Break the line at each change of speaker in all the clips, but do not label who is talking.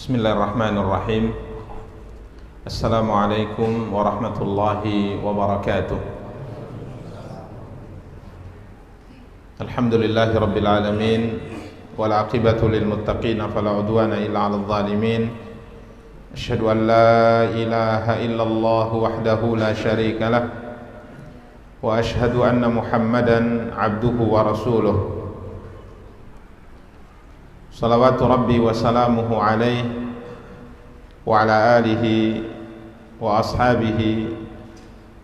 Bismillahirrahmanirrahim. Assalamualaikum warahmatullahi wabarakatuh. Alhamdulillahi rabbil alamin, wal aqibatu lil muttaqin, fala udwana illa 'alal zalimin. Asyhadu an la ilaha illallah wahdahu la syarika lah, wa asyhadu anna Muhammadan 'abduhu wa rasuluh. Salawatu Rabbi wa salamuhu alaihi wa ala alihi wa ashabihi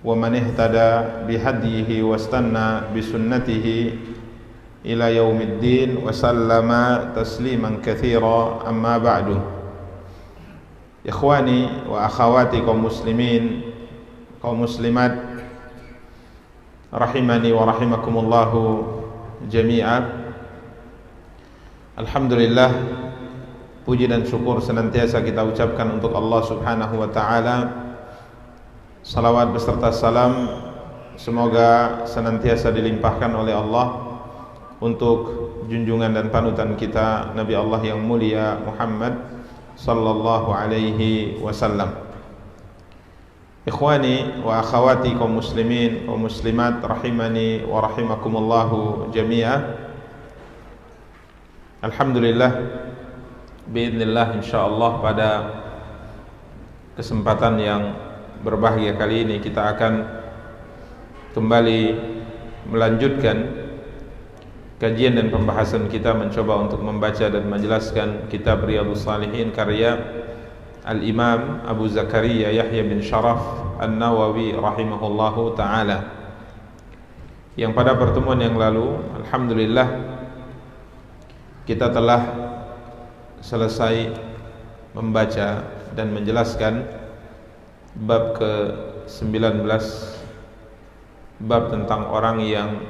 wa man ihtada bihadihi wa istanna bisunnatihi ila yaumiddin wa sallama tasliman katsira, amma ba'du. Ikhwani wa akhawati kaum muslimin, kaum muslimat, rahimani wa rahimakumullahu jami'a. Alhamdulillah, puji dan syukur senantiasa kita ucapkan untuk Allah Subhanahu wa ta'ala. Salawat beserta salam semoga senantiasa dilimpahkan oleh Allah untuk junjungan dan panutan kita, Nabi Allah yang mulia Muhammad sallallahu alaihi wasallam. Ikhwani wa akhawati kaum muslimin, kaum muslimat, rahimani wa rahimakumullahu jami'a. Alhamdulillah, biidznillah, insyaallah pada kesempatan yang berbahagia kali ini kita akan kembali melanjutkan kajian dan pembahasan kita, mencoba untuk membaca dan menjelaskan kitab Riyadhus Shalihin karya Al-Imam Abu Zakaria Yahya bin Sharaf An-Nawawi rahimahullahu ta'ala, yang pada pertemuan yang lalu alhamdulillah kita telah selesai membaca dan menjelaskan bab ke-19, bab tentang orang yang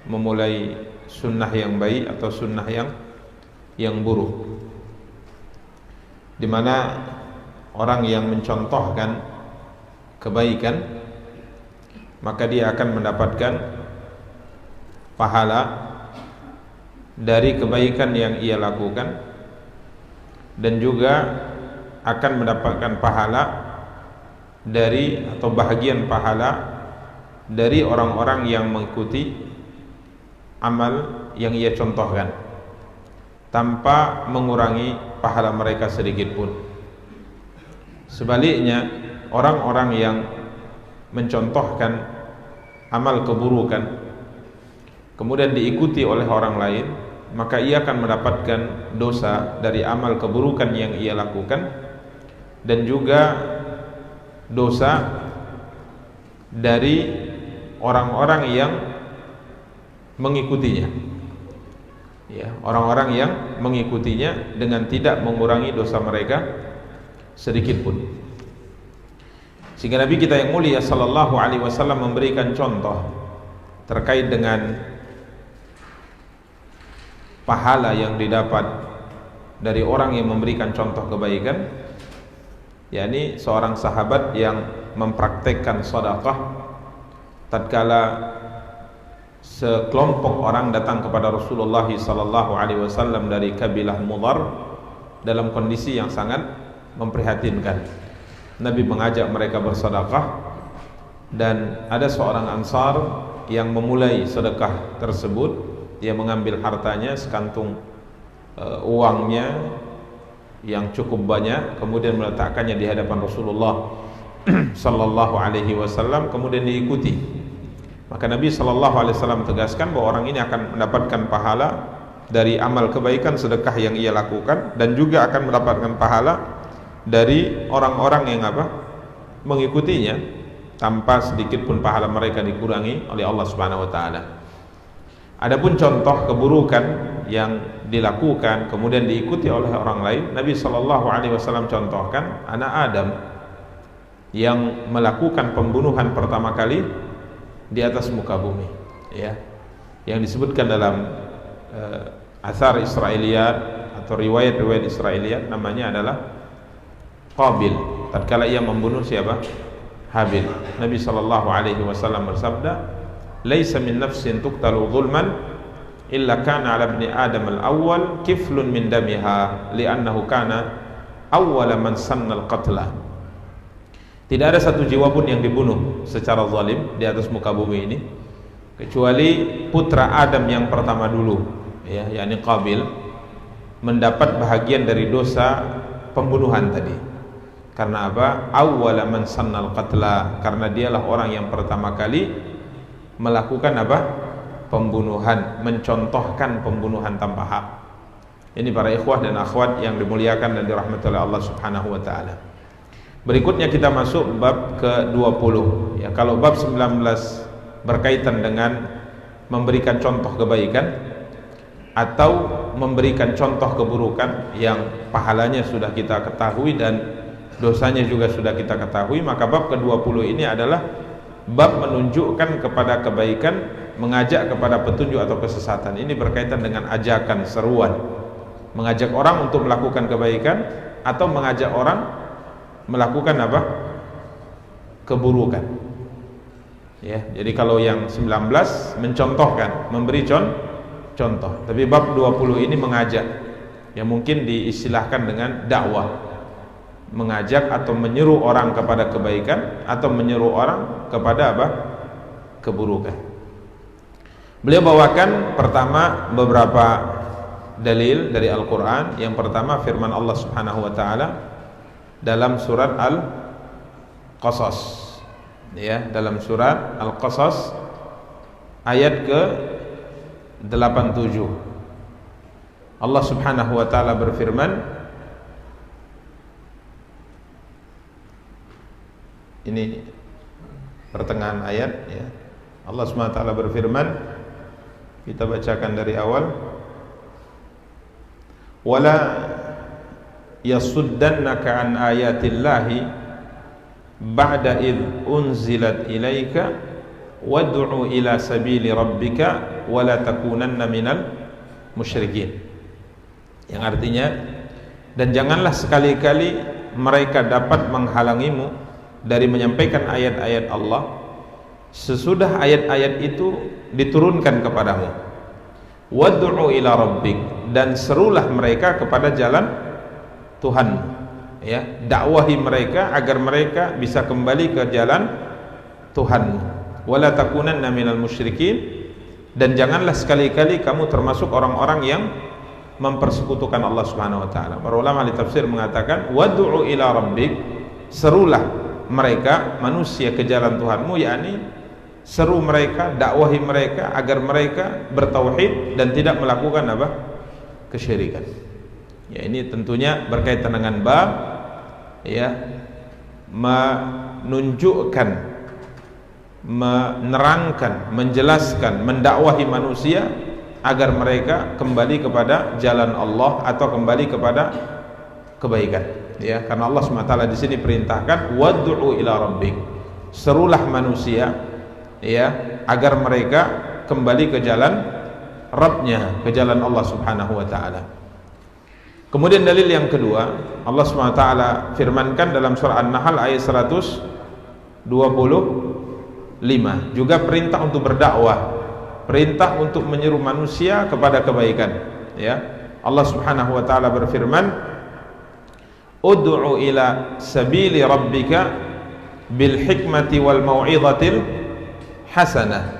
memulai sunnah yang baik atau sunnah yang buruk, di mana orang yang mencontohkan kebaikan maka dia akan mendapatkan pahala dari kebaikan yang ia lakukan, dan juga akan mendapatkan pahala dari atau bahagian pahala dari orang-orang yang mengikuti amal yang ia contohkan tanpa mengurangi pahala mereka sedikit pun. Sebaliknya, orang-orang yang mencontohkan amal keburukan kemudian diikuti oleh orang lain, maka ia akan mendapatkan dosa dari amal keburukan yang ia lakukan, dan juga dosa dari orang-orang yang mengikutinya, ya, orang-orang yang mengikutinya dengan tidak mengurangi dosa mereka sedikit pun. Sehingga Nabi kita yang mulia sallallahu alaihi wasallam memberikan contoh terkait dengan pahala yang didapat dari orang yang memberikan contoh kebaikan, yakni seorang sahabat yang mempraktekkan sedekah tatkala sekelompok orang datang kepada Rasulullah sallallahu alaihi wasallam dari kabilah Mudhar dalam kondisi yang sangat memprihatinkan. Nabi mengajak mereka bersedekah, dan ada seorang Ansar yang memulai sedekah tersebut. Dia mengambil hartanya, sekantung uangnya yang cukup banyak, kemudian meletakkannya di hadapan Rasulullah sallallahu alaihi wasallam, kemudian diikuti. Maka Nabi sallallahu alaihi wasallam tegaskan bahwa orang ini akan mendapatkan pahala dari amal kebaikan sedekah yang ia lakukan, dan juga akan mendapatkan pahala dari orang-orang yang mengikutinya tanpa sedikit pun pahala mereka dikurangi oleh Allah Subhanahu wa taala. Adapun contoh keburukan yang dilakukan kemudian diikuti oleh orang lain, Nabi sallallahu alaihi wasallam contohkan anak Adam yang melakukan pembunuhan pertama kali di atas muka bumi, ya, yang disebutkan dalam athar Israiliyat atau riwayat-riwayat Israiliyat, namanya adalah Qabil. Tatkala ia membunuh siapa? Habil. Nabi sallallahu alaihi wasallam bersabda, "Laisa min nafsin tuqtalu zulman illa kana 'ala ibni Adam al-awwal kiflun min damiha li'annahu kana awwala man sannal qatla. Tidak ada satu jiwa pun yang dibunuh secara zalim di atas muka bumi ini kecuali putra Adam yang pertama dulu, ya, yakni Qabil, mendapat bahagian dari dosa pembunuhan tadi. Karena apa? Awwala man sannal qatla, karena dialah orang yang pertama kali melakukan apa? Pembunuhan, mencontohkan pembunuhan tanpa hak. Ini para ikhwah dan akhwat yang dimuliakan dan dirahmati oleh Allah Subhanahu wa taala. Berikutnya kita masuk bab ke-20. Ya, kalau bab 19 berkaitan dengan memberikan contoh kebaikan atau memberikan contoh keburukan yang pahalanya sudah kita ketahui dan dosanya juga sudah kita ketahui, maka bab ke-20 ini adalah bab menunjukkan kepada kebaikan, mengajak kepada petunjuk atau kesesatan. Ini berkaitan dengan ajakan, seruan, mengajak orang untuk melakukan kebaikan atau mengajak orang melakukan apa? Keburukan. Ya, jadi kalau yang 19 mencontohkan, memberi contoh. Tapi bab 20 ini mengajak. Yang mungkin diistilahkan dengan dakwah. Mengajak atau menyeru orang kepada kebaikan atau menyeru orang kepada apa? Keburukan. Beliau bawakan pertama beberapa dalil dari Al-Qur'an. Yang pertama firman Allah Subhanahu wa taala dalam surat Al-Qasas, ya, dalam surat Al-Qasas ayat ke-87 Allah Subhanahu wa taala berfirman, ini pertengahan ayat, ya. Allah Subhanahu wa taala berfirman, kita bacakan dari awal, wala yasuddannaka an ayatillahi ba'da id unzilat ilaika wad'u ila sabili rabbika wala takunanna minal musyrikin. Yang artinya, dan janganlah sekali-kali mereka dapat menghalangimu dari menyampaikan ayat-ayat Allah sesudah ayat-ayat itu diturunkan kepadamu. Wad'u ila rabbik, dan serulah mereka kepada jalan Tuhan, ya, dakwahi mereka agar mereka bisa kembali ke jalan Tuhanmu. Wala takunanna minal musyrikin, dan janganlah sekali-kali kamu termasuk orang-orang yang mempersekutukan Allah Subhanahu wa taala. Para ulama ahli tafsir mengatakan wad'u ila rabbik, serulah mereka manusia ke jalan Tuhanmu, yakni seru mereka, dakwahi mereka agar mereka bertauhid dan tidak melakukan apa? Kesyirikan. Ya, ini tentunya berkaitan dengan bab, ya, menunjukkan, menerangkan, menjelaskan, mendakwahi manusia agar mereka kembali kepada jalan Allah atau kembali kepada kebaikan. Ya, karena Allah SWT di sini perintahkan wad'u ila rabbik, serulah manusia, ya, agar mereka kembali ke jalan Rabbnya, ke jalan Allah Subhanahu wa taala. Kemudian dalil yang kedua, Allah SWT firmankan dalam surah An-Nahl ayat 125, juga perintah untuk berdakwah, perintah untuk menyeru manusia kepada kebaikan, ya. Allah Subhanahu wa taala berfirman, ud'u ila sabili rabbika bil hikmati wal mau'izatil hasanah.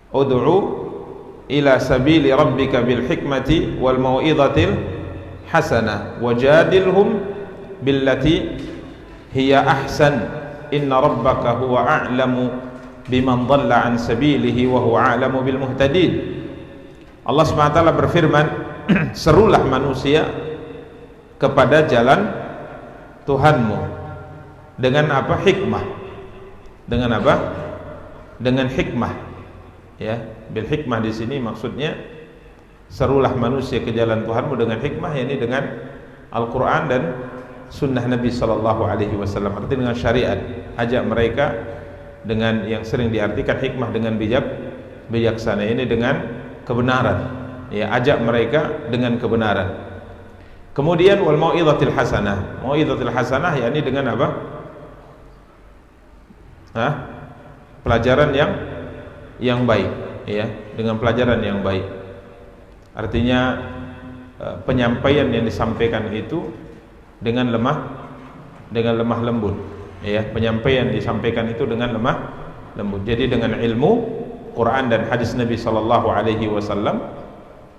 Ud'u ila sabili rabbika bil hikmati wal mau'izatil hasanah wajadilhum billati hiya ahsan inna rabbaka huwa a'lamu biman dhalla an sabilihi wa huwa a'lamu bil muhtadin. Allah SWT berfirman, serulah manusia kepada jalan Tuhanmu dengan apa? Hikmah. Dengan apa? Dengan hikmah, ya. Bil hikmah di sini maksudnya serulah manusia ke jalan Tuhanmu dengan hikmah, yakni dengan Al-Quran dan sunnah Nabi Sallallahu Alaihi Wasallam. Artinya dengan syariat. Ajak mereka dengan yang sering diartikan hikmah dengan bijaksana, ini dengan kebenaran, ya, ajak mereka dengan kebenaran. Kemudian wal mau'izatil hasanah. Mau'izatil hasanah yakni dengan apa? Pelajaran yang baik, ya, dengan pelajaran yang baik. Artinya penyampaian yang disampaikan itu dengan lemah lembut, ya, penyampaian disampaikan itu dengan lemah lembut. Jadi dengan ilmu Quran dan hadis Nabi sallallahu alaihi wasallam,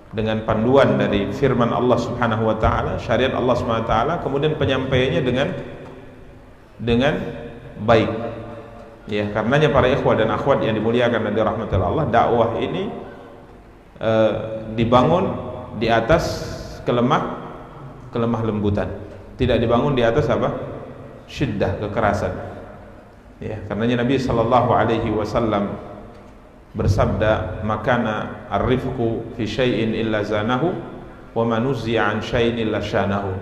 dengan panduan dari firman Allah Subhanahu wa taala, syariat Allah Subhanahu wa taala, kemudian penyampaiannya dengan baik. Ya, karenanya para ikhwah dan akhwat yang dimuliakan dan dirahmati Allah, dakwah ini dibangun di atas kelemah lembutan. Tidak dibangun di atas apa? Syiddah, kekerasan. Ya, karenanya Nabi sallallahu alaihi wasallam bersabda, "Makana ar-rifqu fi syai'in illa zanahu wa man nuzi'a an syai'in illa syanahu."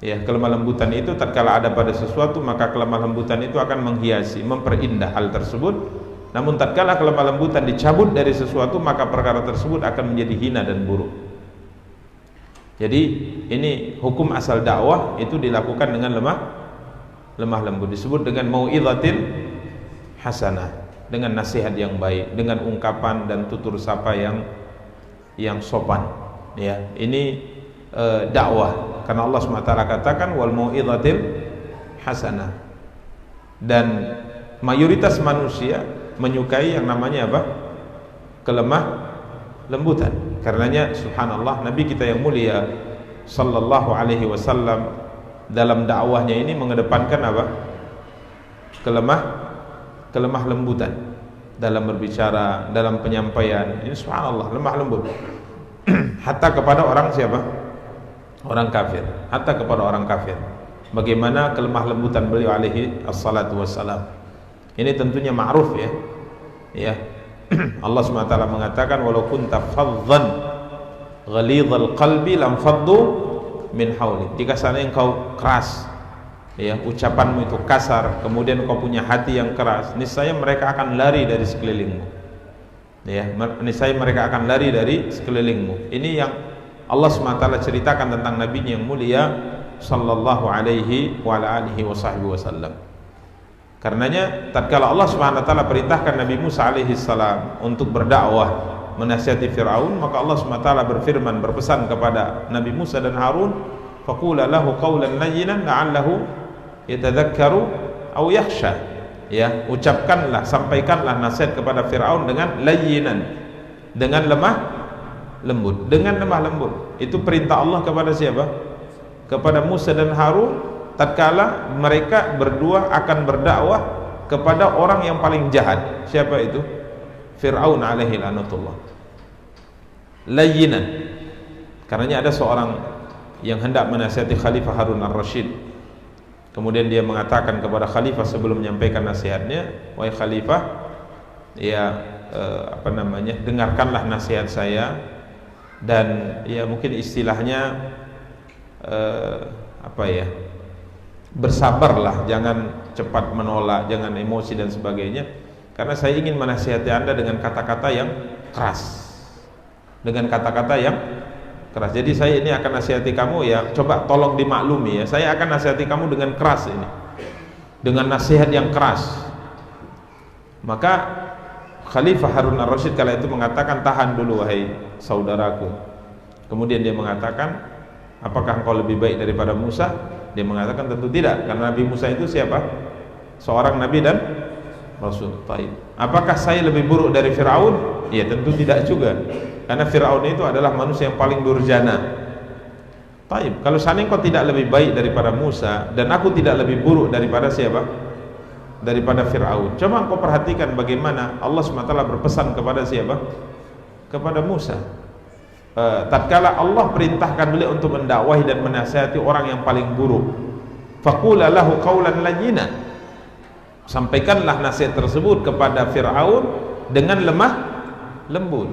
Ya, kelemah lembutan itu tatkala ada pada sesuatu, maka kelemah lembutan itu akan menghiasi, memperindah hal tersebut. Namun tatkala kelemah lembutan dicabut dari sesuatu, maka perkara tersebut akan menjadi hina dan buruk. Jadi ini hukum asal dakwah itu dilakukan dengan lemah lembut, disebut dengan mau'izatil hasanah, dengan nasihat yang baik, dengan ungkapan dan tutur sapa yang sopan. Ya, ini dakwah. Karena Allah SWT katakan wal mau'izatil hasanah. Dan mayoritas manusia menyukai yang namanya apa? Kelemah lembutan. Karenanya subhanallah, Nabi kita yang mulia sallallahu alaihi wasallam dalam dakwahnya ini mengedepankan apa? Kelemah lembutan dalam berbicara, dalam penyampaian. Ini subhanallah, lemah lembut. Hatta kepada orang siapa? Orang kafir, hatta kepada orang kafir. Bagaimana kelemah lembutan beliau alaihi assalatu wassalam. Ini tentunya ma'ruf, ya. Ya. Allah SWT mengatakan walau kunta faddan ghalidhal qalbi lam faddu min hawli. Jika seandainya engkau keras, ya, ucapanmu itu kasar, kemudian engkau punya hati yang keras, niscaya mereka akan lari dari sekelilingmu. Ya, niscaya mereka akan lari dari sekelilingmu. Ini yang Allah SWT ceritakan tentang nabinya yang mulia sallallahu alaihi wa alihi wasallam. Karenanya tatkala Allah SWT perintahkan Nabi Musa alaihi salam untuk berdakwah menasihati Fir'aun, maka Allah SWT berfirman, berpesan kepada Nabi Musa dan Harun, faqula lahu qawlan layyinan la'allahu yatadzakkaru aw yakhsha. Ya, ucapkanlah, sampaikanlah nasihat kepada Fir'aun dengan layyinan, dengan lemah lembut, dengan lemah lembut. Itu perintah Allah kepada siapa? Kepada Musa dan Harun tatkala mereka berdua akan berdakwah kepada orang yang paling jahat. Siapa itu? Fir'aun alaihi lanatullah. Layyinan. Karenanya ada seorang yang hendak menasihati Khalifah Harun ar-Rasyid. Kemudian dia mengatakan kepada Khalifah sebelum menyampaikan nasihatnya, "Wahai Khalifah, ya dengarkanlah nasihat saya." Dan ya mungkin istilahnya bersabarlah, jangan cepat menolak, jangan emosi dan sebagainya, karena saya ingin menasihati Anda dengan kata-kata yang keras, dengan kata-kata yang keras. Jadi saya ini akan nasihati kamu, ya coba tolong dimaklumi, ya saya akan nasihati kamu dengan keras ini, dengan nasihat yang keras. Maka Khalifah Harun ar-Rasyid kala itu mengatakan, tahan dulu wahai saudaraku. Kemudian dia mengatakan, apakah engkau lebih baik daripada Musa? Dia mengatakan tentu tidak, karena Nabi Musa itu siapa? Seorang Nabi dan Rasul. Taib. Apakah saya lebih buruk dari Fir'aun? Ya tentu tidak juga, karena Fir'aun itu adalah manusia yang paling durjana. Taib. Kalau seandainya engkau tidak lebih baik daripada Musa, dan aku tidak lebih buruk daripada siapa? Daripada Fir'aun. Coba engkau perhatikan bagaimana Allah SWT berpesan kepada siapa? Kepada Musa. Tatkala Allah perintahkan beliau untuk mendakwahi dan menasihati orang yang paling buruk, faqula lahu qawlan layyina, sampaikanlah nasihat tersebut kepada Fir'aun dengan lemah lembut.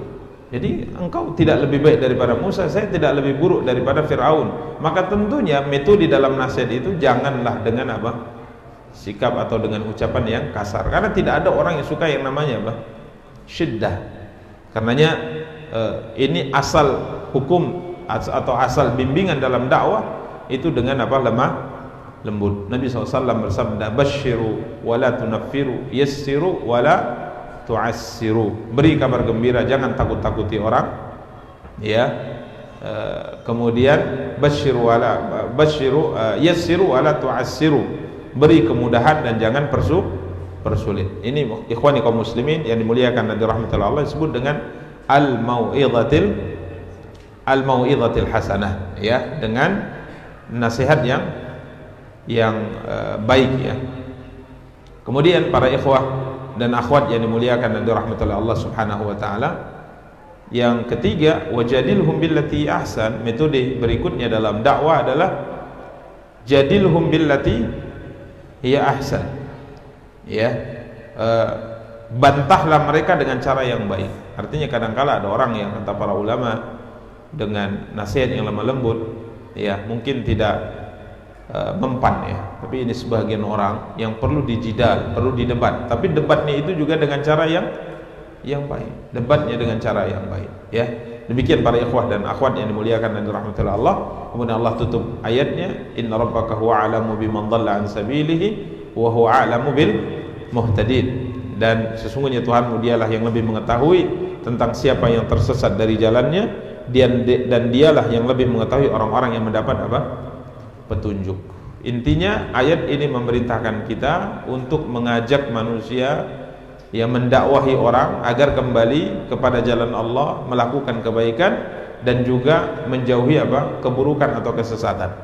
Jadi engkau tidak lebih baik daripada Musa, saya tidak lebih buruk daripada Fir'aun. Maka tentunya metode dalam nasihat itu janganlah dengan apa? Sikap atau dengan ucapan yang kasar, karena tidak ada orang yang suka yang namanya apa? Syiddah. Karenanya ini asal hukum atau asal bimbingan dalam dakwah itu dengan apa? Lemah lembut. Nabi SAW bersabda, basyiru wala tunaffiru, yassiru wala tu'assiru. Beri kabar gembira, jangan takut-takuti orang, ya, Kemudian yassiru wala tu'assiru, beri kemudahan dan jangan persulit. Ini ikhwani kaum muslimin yang dimuliakan dan dirahmati Allah, disebut dengan al-mau'izatil hasanah, ya, dengan nasihat yang baik, ya. Kemudian para ikhwah dan akhwat yang dimuliakan dan dirahmati Allah Subhanahu wa taala, yang ketiga, wajadilhum billati ahsan. Metode berikutnya dalam dakwah adalah jadilhum billati hiya ahsan, ya. Bantahlah mereka dengan cara yang baik. Artinya kadangkala ada orang yang kata para ulama dengan nasihat yang lemah lembut, ya, mungkin tidak mempan, ya, tapi ini sebagian orang yang perlu dijidal, perlu didebat, tapi debatnya itu juga dengan cara yang baik, debatnya dengan cara yang baik, ya. Demikian para ikhwah dan akhwat yang dimuliakan dan dirahmati Allah. Kemudian Allah tutup ayatnya, inna rabbaka huwa a'lamu biman dhalla an sabilihi wa huwa a'lamu bil muhtadin. Dan sesungguhnya Tuhanmu dialah yang lebih mengetahui tentang siapa yang tersesat dari jalannya, dan dialah yang lebih mengetahui orang-orang yang mendapat petunjuk. Intinya ayat ini memerintahkan kita untuk mengajak manusia yang mendakwahi orang agar kembali kepada jalan Allah, melakukan kebaikan dan juga menjauhi keburukan atau kesesatan.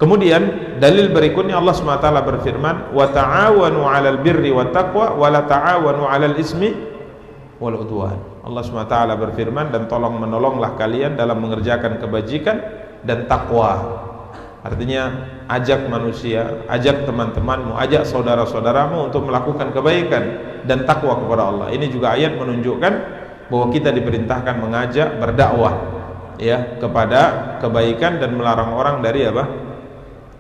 Kemudian dalil berikutnya Allah SWT berfirman, wa ta'awanu 'alal birri wat taqwa wa la ta'awanu 'alal ismi wal 'udwan. Allah SWT berfirman, dan tolong menolonglah kalian dalam mengerjakan kebajikan dan takwa. Artinya ajak manusia, ajak teman-temanmu, ajak saudara-saudaramu untuk melakukan kebaikan dan takwa kepada Allah. Ini juga ayat menunjukkan bahwa kita diperintahkan mengajak, berdakwah, ya, kepada kebaikan dan melarang orang dari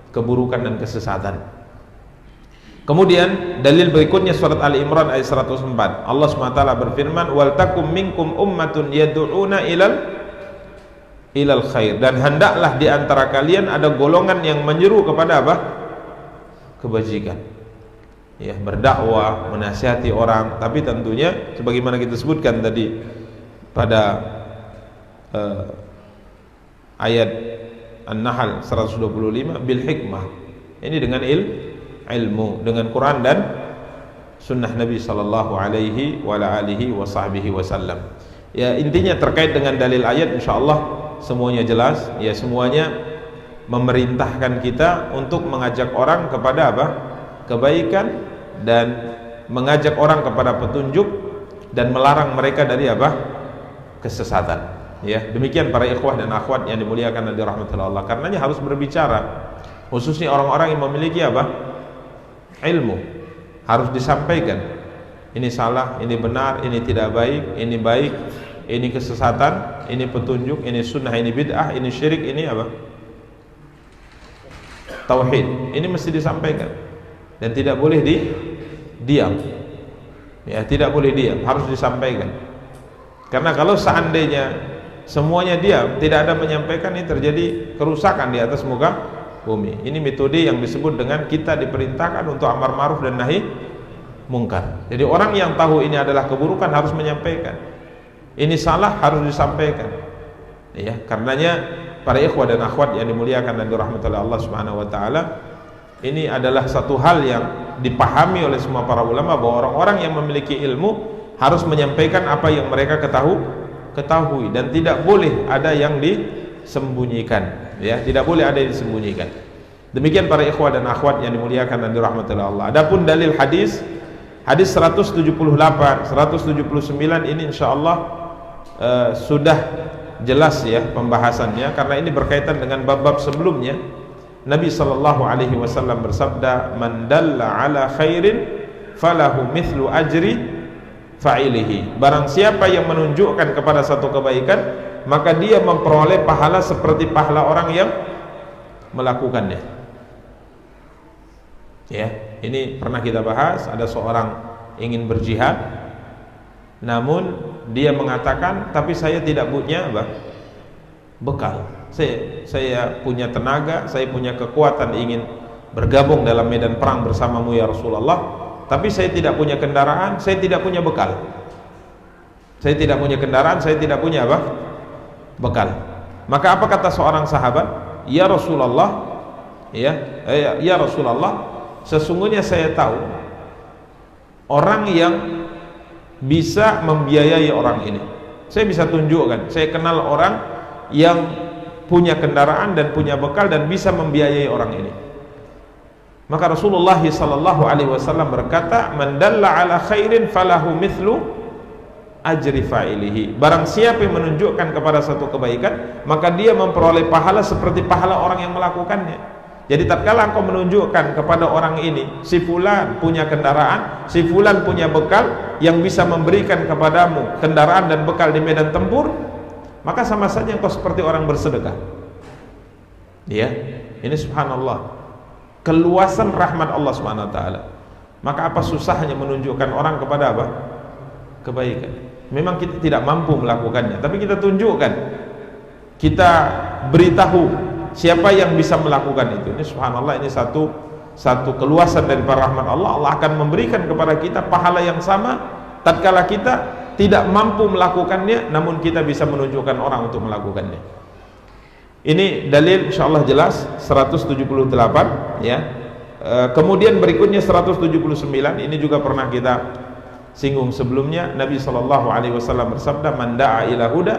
keburukan dan kesesatan. Kemudian dalil berikutnya surat Ali Imran ayat 104. Allah SWT berfirman, wal takum minkum ummatun yad'una ilal khair, dan hendaklah di antara kalian ada golongan yang menyeru kepada kebajikan, ya, berdakwah, menasihati orang, tapi tentunya sebagaimana kita sebutkan tadi pada ayat An-Nahl 125, bil hikmah, ini dengan ilmu, dengan Quran dan sunnah Nabi sallallahu alaihi wa alihi wasallam. Ya, intinya terkait dengan dalil ayat insyaallah semuanya jelas, ya, semuanya memerintahkan kita untuk mengajak orang kepada kebaikan dan mengajak orang kepada petunjuk dan melarang mereka dari kesesatan, ya. Demikian para ikhwah dan akhwat yang dimuliakan dan dirahmati Allah. Karenanya harus berbicara, khususnya orang-orang yang memiliki ilmu, harus disampaikan ini salah, ini benar, ini tidak baik, ini baik, ini kesesatan, ini petunjuk, ini sunnah, ini bid'ah, ini syirik, ini tauhid. Ini mesti disampaikan dan tidak boleh diam, ya, tidak boleh diam, harus disampaikan. Karena kalau seandainya semuanya diam, tidak ada menyampaikan, ini terjadi kerusakan di atas muka bumi. Ini metode yang disebut dengan kita diperintahkan untuk amar ma'ruf dan nahi mungkar. Jadi orang yang tahu ini adalah keburukan harus menyampaikan. Ini salah harus disampaikan, ya. Karenanya para ikhwah dan akhwat yang dimuliakan dan dirahmati Allah Subhanahu wa taala, ini adalah satu hal yang dipahami oleh semua para ulama, bahwa orang-orang yang memiliki ilmu harus menyampaikan apa yang mereka ketahui dan tidak boleh ada yang disembunyikan, ya, tidak boleh ada yang disembunyikan. Demikian para ikhwah dan akhwat yang dimuliakan dan dirahmati Allah. Adapun dalil hadis 178, 179 ini insyaallah sudah jelas, ya, pembahasannya, karena ini berkaitan dengan bab-bab sebelumnya. Nabi sallallahu alaihi wasallam bersabda, man dalla ala khairin falahu mithlu ajri fa'ilihi. Barang siapa yang menunjukkan kepada satu kebaikan, maka dia memperoleh pahala seperti pahala orang yang melakukannya. Ya, ini pernah kita bahas. Ada seorang ingin berjihad, namun dia mengatakan, tapi saya tidak punya bekal. Saya punya tenaga, saya punya kekuatan ingin bergabung dalam medan perang bersamamu ya Rasulullah, tapi saya tidak punya kendaraan, saya tidak punya bekal. Saya tidak punya kendaraan, saya tidak punya bekal. Maka apa kata seorang sahabat? Ya Rasulullah, ya Rasulullah, sesungguhnya saya tahu orang yang bisa membiayai orang ini. Saya bisa tunjukkan, saya kenal orang yang punya kendaraan dan punya bekal dan bisa membiayai orang ini. Maka Rasulullah sallallahu alaihi wasallam berkata, "Man dalla ala khairin falahu mithlu ajri fa'ilihi." Barang siapa yang menunjukkan kepada satu kebaikan, maka dia memperoleh pahala seperti pahala orang yang melakukannya. Jadi tatkala engkau menunjukkan kepada orang ini, si fulan punya kendaraan, si fulan punya bekal yang bisa memberikan kepadamu kendaraan dan bekal di medan tempur, maka sama saja engkau seperti orang bersedekah. Ya, ini subhanallah, keluasan rahmat Allah Subhanahu wa taala. Maka apa susahnya menunjukkan orang kepada apa? Kebaikan. Memang kita tidak mampu melakukannya, tapi kita tunjukkan, kita beritahu siapa yang bisa melakukan itu. Ini subhanallah, ini satu keluasan dari rahmat Allah. Allah akan memberikan kepada kita pahala yang sama tatkala kita tidak mampu melakukannya, namun kita bisa menunjukkan orang untuk melakukannya. Ini dalil insyaallah jelas 178 ya. Kemudian berikutnya 179, ini juga pernah kita singgung sebelumnya. Nabi sallallahu alaihi wasallam bersabda, "Man da'a ila huda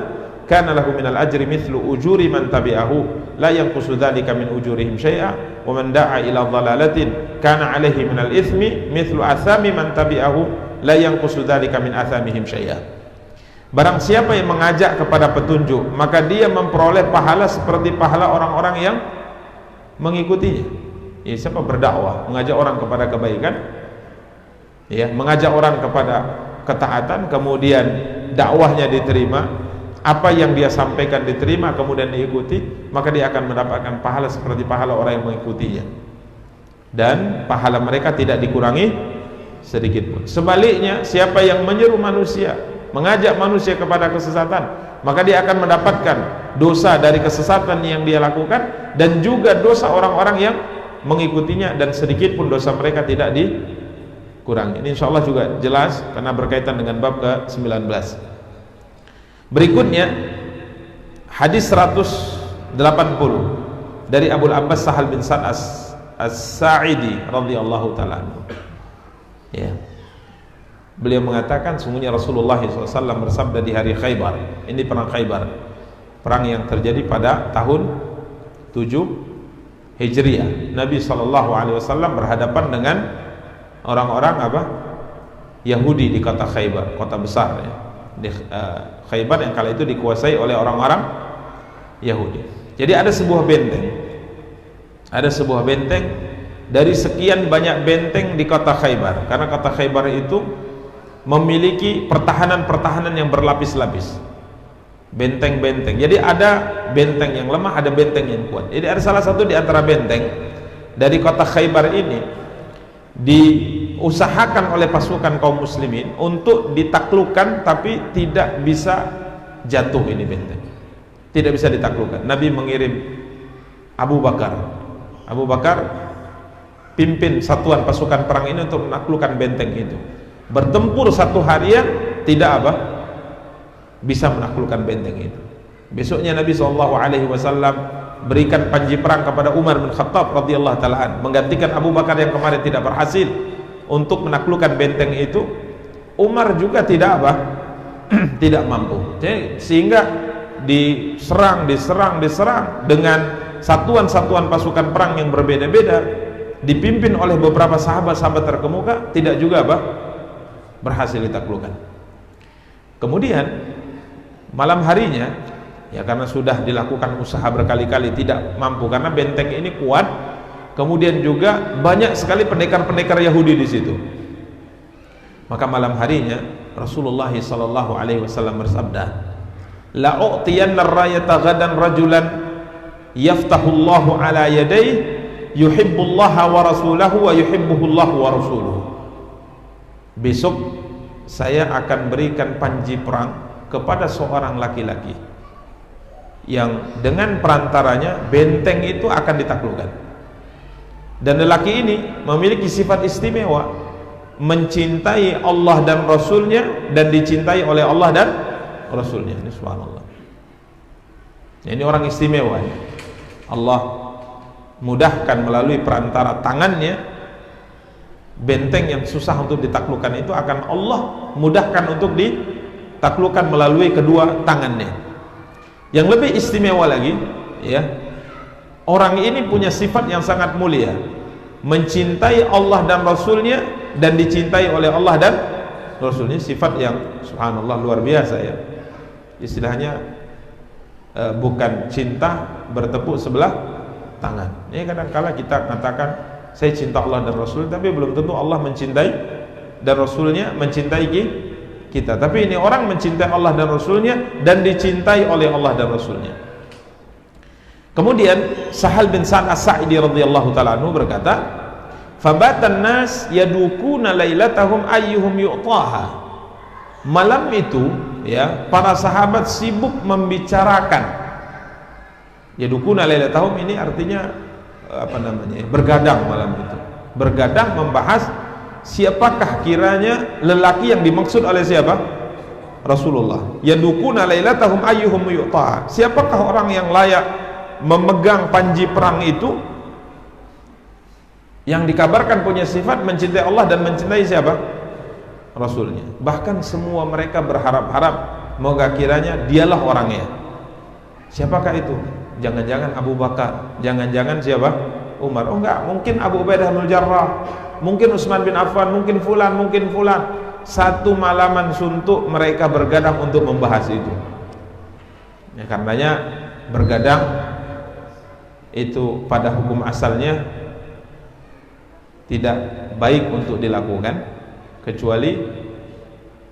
kana lahu minal ajri mithlu ujuri man tabi'ahu la yanqusu dzalika min ujurihim syai'a wa man da'a ila dhalalatin kana alaihi minal itsmi mithlu athami man tabi'ahu la yanqusu dzalika min athamihim syai'a." Barang siapa yang mengajak kepada petunjuk, maka dia memperoleh pahala seperti pahala orang-orang yang mengikutinya. Ya, siapa berdakwah, mengajak orang kepada kebaikan, ya, mengajak orang kepada ketaatan, kemudian dakwahnya diterima, apa yang dia sampaikan diterima, kemudian diikuti, maka dia akan mendapatkan pahala seperti pahala orang yang mengikutinya, dan pahala mereka tidak dikurangi sedikit pun. Sebaliknya, siapa yang menyeru manusia, mengajak manusia kepada kesesatan, maka dia akan mendapatkan dosa dari kesesatan yang dia lakukan dan juga dosa orang-orang yang mengikutinya, dan sedikit pun dosa mereka tidak dikurangi. Ini insyaallah juga jelas karena berkaitan dengan bab ke-19. Berikutnya hadis 180 dari Abu Abbas Sahal bin Sa'ad As-Sa'idi radhiyallahu taala anhu. Ya. Beliau mengatakan, sungguhnya Rasulullah SAW bersabda di hari Khaybar. Ini perang Khaybar, perang yang terjadi pada tahun 7 Hijriah. Nabi SAW berhadapan dengan orang-orang apa? Yahudi di kota Khaybar, kota besar ya. Di Khaybar yang kala itu dikuasai oleh orang-orang Yahudi. Jadi ada sebuah benteng, dari sekian banyak benteng di kota Khaybar, karena kota Khaybar itu memiliki pertahanan-pertahanan yang berlapis-lapis, benteng-benteng. Jadi ada benteng yang lemah, ada benteng yang kuat. Jadi ada salah satu di antara benteng dari kota Khaybar ini diusahakan oleh pasukan kaum muslimin untuk ditaklukkan, tapi tidak bisa jatuh. Ini benteng tidak bisa ditaklukkan. Nabi mengirim Abu Bakar pimpin satuan pasukan perang ini untuk menaklukkan benteng itu. Bertempur satu harian tidak bisa menaklukkan benteng itu. Besoknya Nabi SAW berikan panji perang kepada Umar bin Khattab radhiyallahu taala, menggantikan Abu Bakar yang kemarin tidak berhasil untuk menaklukkan benteng itu. Umar juga tidak tidak mampu. Jadi, sehingga diserang dengan satuan-satuan pasukan perang yang berbeda-beda, dipimpin oleh beberapa sahabat-sahabat terkemuka, tidak juga berhasil ditaklukkan. Kemudian malam harinya, ya karena sudah dilakukan usaha berkali-kali tidak mampu karena benteng ini kuat, kemudian juga banyak sekali pendekar-pendekar Yahudi di situ. Maka malam harinya Rasulullah SAW bersabda, "La u'tiyanna ar-rayata ghadan rajulan yaftahullahu ala yadayhi yuhibbullaha wa rasulahu wa yuhibbuhullahu wa rasuluhu." Besok saya akan berikan panji perang kepada seorang laki-laki yang dengan perantaranya benteng itu akan ditaklukkan. Dan lelaki ini memiliki sifat istimewa, mencintai Allah dan Rasulnya dan dicintai oleh Allah dan Rasulnya. Ini subhanallah. Ini orang istimewa ya. Allah mudahkan melalui perantara tangannya, benteng yang susah untuk ditaklukkan itu akan Allah mudahkan untuk ditaklukkan melalui kedua tangannya. Yang lebih istimewa lagi ya, orang ini punya sifat yang sangat mulia, mencintai Allah dan Rasulnya dan dicintai oleh Allah dan Rasulnya. Sifat yang subhanallah luar biasa ya. Istilahnya bukan cinta bertepuk sebelah tangan. Ini kadang-kala kita katakan saya cinta Allah dan Rasul, tapi belum tentu Allah mencintai dan Rasulnya mencintai kita. Tapi ini orang mencintai Allah dan Rasulnya dan dicintai oleh Allah dan Rasulnya. Kemudian Sahal bin Sa'ad As-Sa'idi radhiyallahu ta'ala anhu berkata, fabatan nas yadukuna lailatahum ayyuhum yu'taha. Malam itu ya, para sahabat sibuk membicarakan. Yadukuna lailatahum ini artinya apa namanya? Bergadang malam itu. Bergadang membahas siapakah kiranya lelaki yang dimaksud oleh siapa? Rasulullah. Yadukuna lailatahum ayyuhum yu'taha. Siapakah orang yang layak memegang panji perang itu, yang dikabarkan punya sifat mencintai Allah dan mencintai siapa? Rasulnya. Bahkan semua mereka berharap-harap moga kiranya dialah orangnya. Siapakah itu? Jangan-jangan Abu Bakar, jangan-jangan siapa? Umar. Oh enggak, mungkin Abu Ubaidah bin Jarrah, mungkin Utsman bin Affan, mungkin fulan, mungkin fulan. Satu malaman suntuk mereka bergadang untuk membahas itu. Ya, karenanya bergadang itu pada hukum asalnya tidak baik untuk dilakukan, kecuali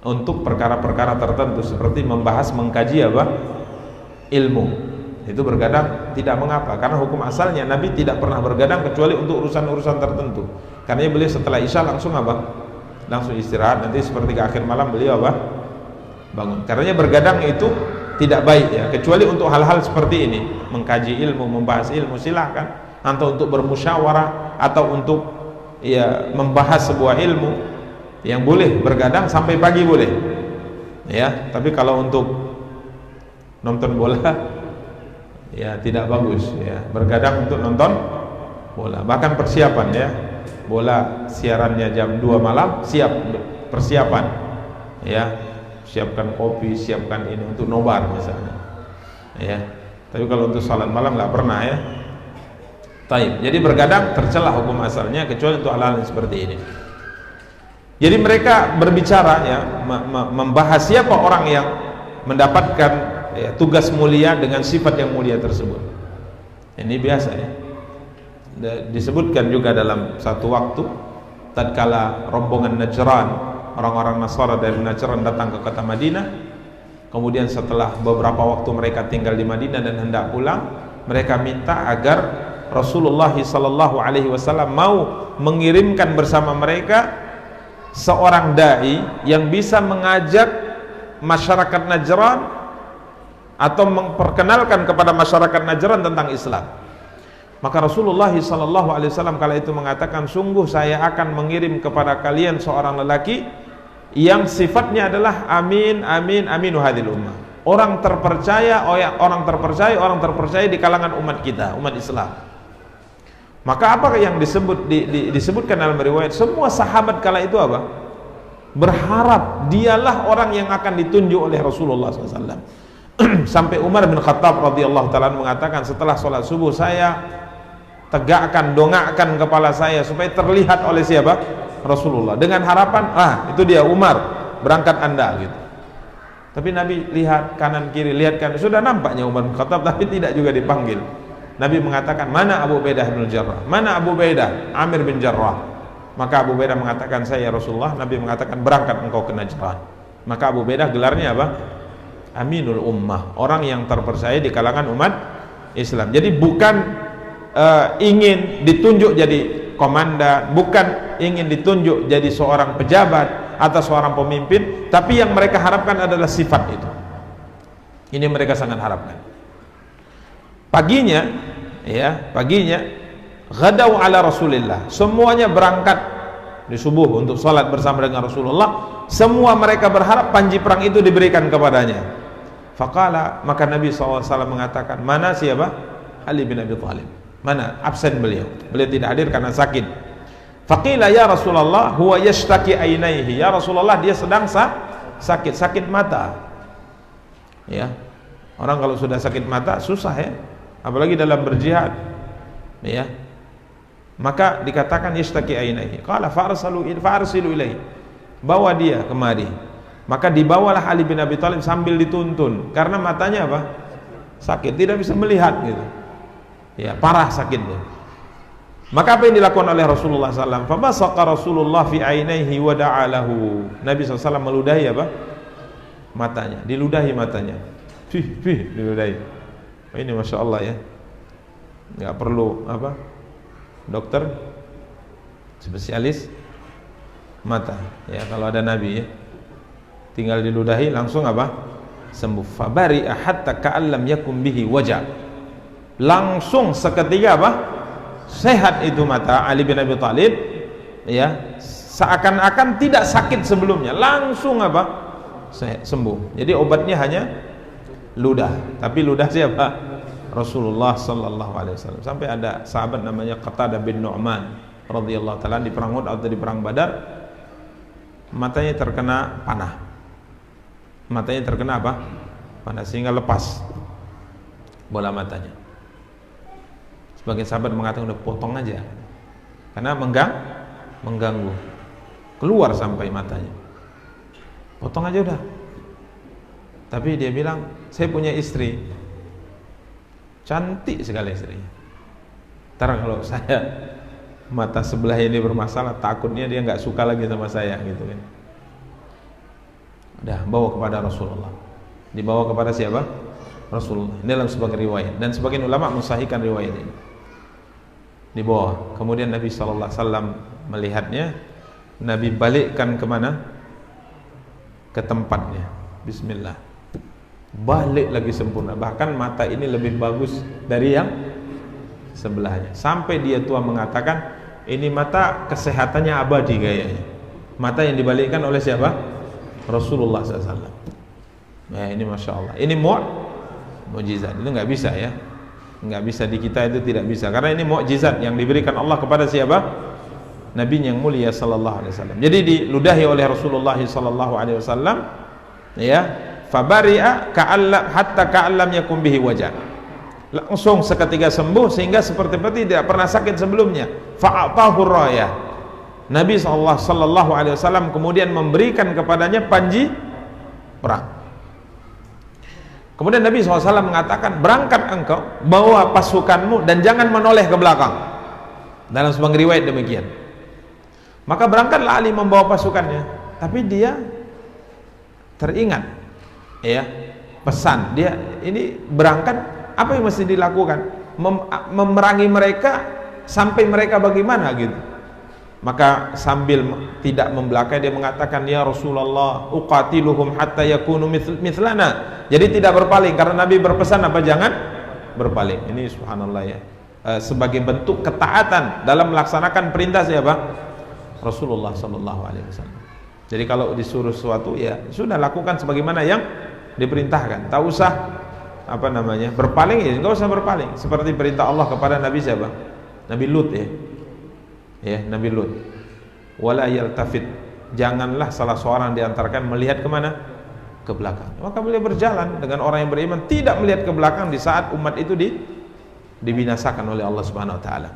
untuk perkara-perkara tertentu seperti membahas, mengkaji apa? Ilmu. Itu bergadang tidak mengapa, karena hukum asalnya Nabi tidak pernah bergadang kecuali untuk urusan-urusan tertentu. Karena beliau setelah Isya langsung apa? Langsung istirahat, nanti seperti ke akhir malam beliau apa? Bangun. Karena bergadang itu tidak baik ya, kecuali untuk hal-hal seperti ini, mengkaji ilmu, membahas ilmu, silahkan. Atau untuk bermusyawarah, atau untuk ya membahas sebuah ilmu, yang boleh bergadang sampai pagi boleh ya. Tapi kalau untuk nonton bola ya tidak bagus ya, bergadang untuk nonton bola. Bahkan persiapan ya, bola siarannya jam 2 malam, siap persiapan ya, siapkan kopi, siapkan ini untuk nobar misalnya ya. Tapi kalau untuk salat malam nggak pernah ya. Taib. Jadi bergadang tercela hukum asalnya, kecuali untuk hal-hal seperti ini. Jadi mereka berbicara ya, membahas siapa orang yang mendapatkan ya, tugas mulia dengan sifat yang mulia tersebut. Ini biasa ya. Disebutkan juga dalam satu waktu tatkala rombongan Najran, orang-orang Nasara dari Najran datang ke kota Madinah. Kemudian setelah beberapa waktu mereka tinggal di Madinah dan hendak pulang, mereka minta agar Rasulullah SAW mau mengirimkan bersama mereka seorang dai yang bisa mengajak masyarakat Najran atau memperkenalkan kepada masyarakat Najran tentang Islam. Maka Rasulullah SAW kala itu mengatakan, sungguh saya akan mengirim kepada kalian seorang lelaki yang sifatnya adalah amin amin aminu hadil ummah, orang terpercaya di kalangan umat kita, umat Islam. Maka apa yang disebutkan dalam riwayat, semua sahabat kala itu apa? Berharap dialah orang yang akan ditunjuk oleh Rasulullah SAW. Sampai Umar bin Khattab radhiyallahu ta'ala mengatakan, setelah sholat subuh saya tegakkan, dongakkan kepala saya supaya terlihat oleh siapa? Rasulullah, dengan harapan, itu dia Umar, berangkat anda gitu. Tapi Nabi lihat kanan kiri, lihat kanan, sudah nampaknya Umar bin Khattab, tapi tidak juga dipanggil. Nabi mengatakan, mana Abu Ubaidah bin Jarrah? Mana Abu Ubaidah? Amir bin Jarrah. Maka Abu Ubaidah mengatakan, saya Rasulullah. Nabi mengatakan, berangkat engkau ke Najran. Maka Abu Ubaidah gelarnya apa? Aminul Ummah, orang yang terpercaya di kalangan umat Islam. Jadi bukan ingin ditunjuk jadi komandan, bukan ingin ditunjuk jadi seorang pejabat atau seorang pemimpin, tapi yang mereka harapkan adalah sifat itu. Ini mereka sangat harapkan. Paginya ghadaw ala Rasulillah, semuanya berangkat di subuh untuk salat bersama dengan Rasulullah. Semua mereka berharap panji perang itu diberikan kepadanya. Faqala, maka Nabi SAW mengatakan, mana siapa? Ali bin Abi Thalib. Mana? Absen beliau. Beliau tidak hadir karena sakit. Faqila ya Rasulullah huwa yashtaki ainaihi. Ya Rasulullah, dia sedang sakit mata. Ya. Orang kalau sudah sakit mata susah ya. Apalagi dalam berjihad. Ya. Maka dikatakan yashtaki ainaihi. Qala farsilu ilaihi. Bawa dia kemari. Maka dibawalah Ali bin Abi Thalib sambil dituntun karena matanya apa? Sakit, tidak bisa melihat gitu. Ya, parah sakitnya. Maka apa yang dilakukan oleh Rasulullah SAW? Fabasaqa Rasulullah fi ainaihi wa da'alahu. Nabi SAW meludahi apa? Matanya, diludahi matanya. Diludahi. Ini Masya Allah ya. Nggak perlu apa? Dokter spesialis mata. Ya, kalau ada Nabi ya. Tinggal diludahi langsung apa? Sembuh. Fabari'a hatta ka'allam yakum bihi wajah. Langsung seketika apa? Sehat itu mata Ali bin Abi Thalib, ya, seakan-akan tidak sakit sebelumnya. Langsung apa? Sembuh. Jadi obatnya hanya ludah. Tapi ludah siapa? Rasulullah sallallahu alaihi wasallam. Sampai ada sahabat namanya Qatadah bin Nu'man radhiyallahu taala di perang Uhud atau di perang Badar, matanya terkena panah. Matanya terkena apa? Panas, sehingga lepas bola matanya. Sebagian sahabat mengatakan udah potong aja karena mengganggu, keluar sampai matanya. Potong aja udah. Tapi dia bilang, saya punya istri, cantik sekali istrinya. Ntar kalau saya mata sebelah ini bermasalah, takutnya dia nggak suka lagi sama saya gitu kan. Dah bawa kepada Rasulullah. Dibawa kepada siapa? Rasulullah. Ini dalam sebagian riwayat, dan sebagian ulama mensahihkan riwayat ini. Dibawa. Kemudian Nabi sallallahu alaihi wasallam melihatnya, Nabi balikkan kemana? Ke tempatnya. Bismillah. Balik lagi sempurna. Bahkan mata ini lebih bagus dari yang sebelahnya. Sampai dia tua mengatakan, ini mata kesehatannya abadi kayaknya. Mata yang dibalikkan oleh siapa? Rasulullah SAW. Ya, ini Masya Allah. Ini mukjizat. Itu nggak bisa ya. Nggak bisa di kita, itu tidak bisa. Karena ini mukjizat yang diberikan Allah kepada siapa? Nabi yang mulia sallallahu alaihi wasallam. Jadi diludahi oleh Rasulullah sallallahu alaihi wasallam. Ya, fabari'a hatta ka'allam yakum bihi wajah. Langsung seketika sembuh sehingga seperti tidak pernah sakit sebelumnya. Fa'atahu rayah. Nabi sallallahu alaihi wasallam kemudian memberikan kepadanya panji perang. Kemudian Nabi SAW mengatakan, berangkat engkau, bawa pasukanmu dan jangan menoleh ke belakang. Dalam sebuah riwayat demikian. Maka berangkatlah Ali membawa pasukannya, tapi dia teringat ya pesan dia ini berangkat, apa yang mesti dilakukan? Memerangi mereka sampai mereka bagaimana gitu. Maka sambil tidak membelakai dia mengatakan, ya Rasulullah uqatiluhum hatta yakunu mithlana. Jadi tidak berpaling, karena Nabi berpesan apa? Jangan berpaling. Ini subhanallah ya, sebagai bentuk ketaatan dalam melaksanakan perintah siapa? Rasulullah sallallahu alaihi wasallam. Jadi kalau disuruh sesuatu ya sudah lakukan sebagaimana yang diperintahkan. Tak usah apa namanya? Berpaling, ya enggak usah berpaling. Seperti perintah Allah kepada Nabi siapa? Nabi Lut ya. Ya, Nabi Lut. Wala yaltafit. Janganlah salah seorang di antara kalian melihat kemana? Ke belakang. Maka beliau berjalan dengan orang yang beriman, tidak melihat ke belakang di saat umat itu dibinasakan oleh Allah Subhanahu wa taala.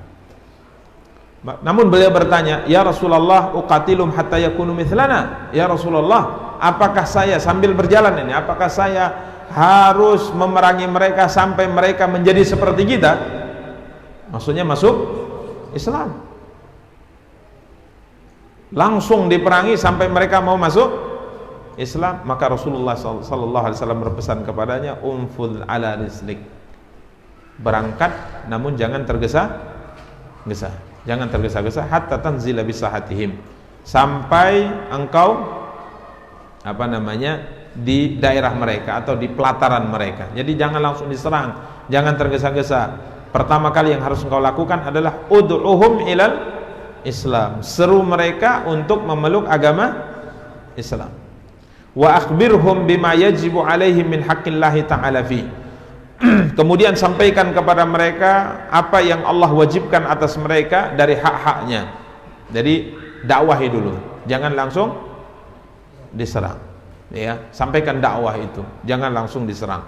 Namun beliau bertanya, ya Rasulullah uqatilum hatta yakunu mithlana. Ya Rasulullah, apakah saya sambil berjalan ini, apakah saya harus memerangi mereka sampai mereka menjadi seperti kita? Maksudnya masuk Islam. Langsung diperangi sampai mereka mau masuk Islam. Maka Rasulullah sallallahu alaihi wasallam berpesan kepadanya, umfudh ala rislik. Berangkat namun jangan tergesa-gesa. Jangan tergesa-gesa hatta tanzila bisahatihim. Sampai engkau apa namanya? Di daerah mereka atau di pelataran mereka. Jadi jangan langsung diserang, jangan tergesa-gesa. Pertama kali yang harus engkau lakukan adalah ud'uhum ilal Islam, seru mereka untuk memeluk agama Islam. wa akhbirhum bima yajibu alaihim min haqqillahi ta'ala fi. Kemudian sampaikan kepada mereka apa yang Allah wajibkan atas mereka dari hak-haknya. Jadi dakwahi dulu, jangan langsung diserang, ya. Sampaikan dakwah itu, jangan langsung diserang,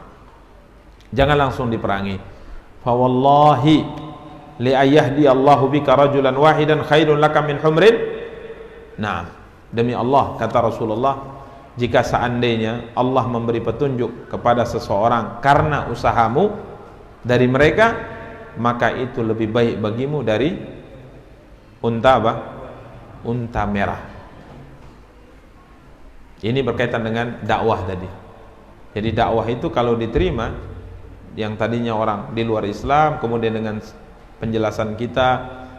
jangan langsung diperangi. Fa wallahi li ayyahdi Allahu bika rajulan wahidan khairun laka min humrin. Nah, demi Allah, kata Rasulullah, jika seandainya Allah memberi petunjuk kepada seseorang karena usahamu dari mereka, maka itu lebih baik bagimu dari unta apa? Unta merah. Ini berkaitan dengan dakwah tadi. Jadi dakwah itu kalau diterima, yang tadinya orang di luar Islam, kemudian dengan penjelasan kita,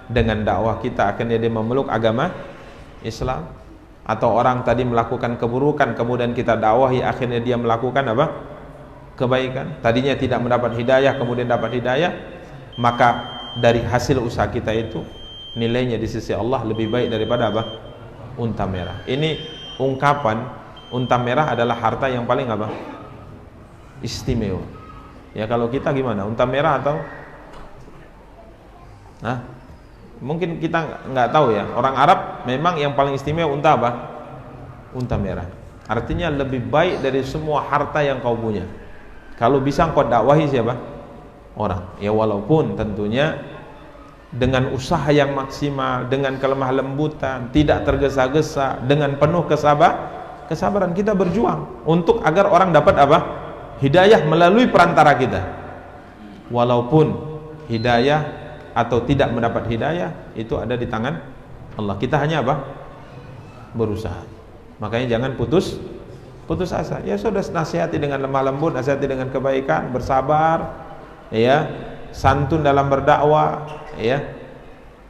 dengan dakwah kita, akhirnya dia memeluk agama Islam. Atau orang tadi melakukan keburukan, kemudian kita dakwahi, akhirnya dia melakukan apa? Kebaikan. Tadinya tidak mendapat hidayah, kemudian dapat hidayah, maka dari hasil usaha kita itu nilainya di sisi Allah lebih baik daripada apa? Unta merah. Ini ungkapan unta merah adalah harta yang paling apa? Istimewa. Ya, kalau kita gimana? Unta merah atau? Nah, mungkin kita nggak tahu ya. Orang Arab memang yang paling istimewa unta apa? Unta merah. Artinya lebih baik dari semua harta yang kau punya. Kalau bisa kau dakwahi siapa? Orang. Ya, walaupun tentunya dengan usaha yang maksimal, dengan kelemah lembutan, tidak tergesa-gesa, dengan penuh kesabaran kita berjuang untuk agar orang dapat apa? Hidayah melalui perantara kita. Walaupun hidayah atau tidak mendapat hidayah itu ada di tangan Allah. Kita hanya apa? Berusaha. Makanya jangan putus asa. Ya sudah, nasihati dengan lemah lembut, nasihati dengan kebaikan, bersabar, ya, santun dalam berdakwah, ya,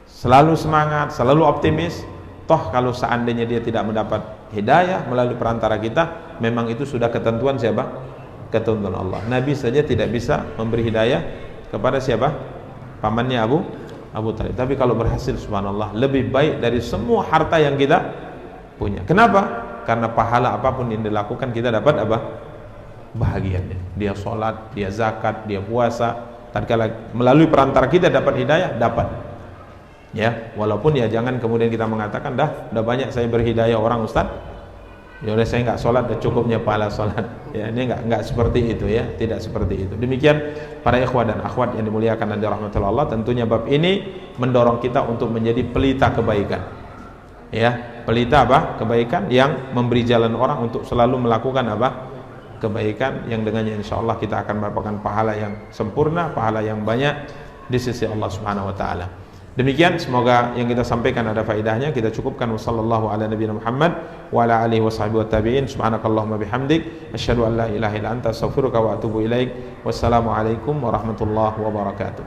selalu semangat, selalu optimis. Toh kalau seandainya dia tidak mendapat hidayah melalui perantara kita, memang itu sudah ketentuan siapa? Ketentuan Allah. Nabi saja tidak bisa memberi hidayah kepada siapa? Pamannya Abu Talib. Tapi kalau berhasil, subhanallah, lebih baik dari semua harta yang kita punya. Kenapa? Karena pahala apapun yang dilakukan kita dapat apa? Bahagianya. Dia sholat, dia zakat, dia puasa. Tatkala melalui perantara kita dapat hidayah, dapat. Ya, walaupun ya jangan kemudian kita mengatakan udah banyak saya berhidayah orang ustaz, ya udah saya nggak sholat, udah cukupnya pahala sholat. Ya, ini nggak seperti itu ya, tidak seperti itu. Demikian para ikhwah dan akhwat yang dimuliakan dan dirahmati Allah, tentunya bab ini mendorong kita untuk menjadi pelita kebaikan. Ya, pelita apa? Kebaikan yang memberi jalan orang untuk selalu melakukan apa? Kebaikan yang dengannya insyaallah kita akan mendapatkan pahala yang sempurna, pahala yang banyak di sisi Allah Subhanahu wa taala. Demikian, semoga yang kita sampaikan ada faedahnya. Kita cukupkan. Wassallallahu ala nabiyina Muhammad wa ala alihi washabihi wa tabi'in. Subhanakallahumma bihamdik asyhadu an la ilaha illa anta astaghfiruka wa atubu ilaik. Wassalamu alaikum warahmatullahi wabarakatuh.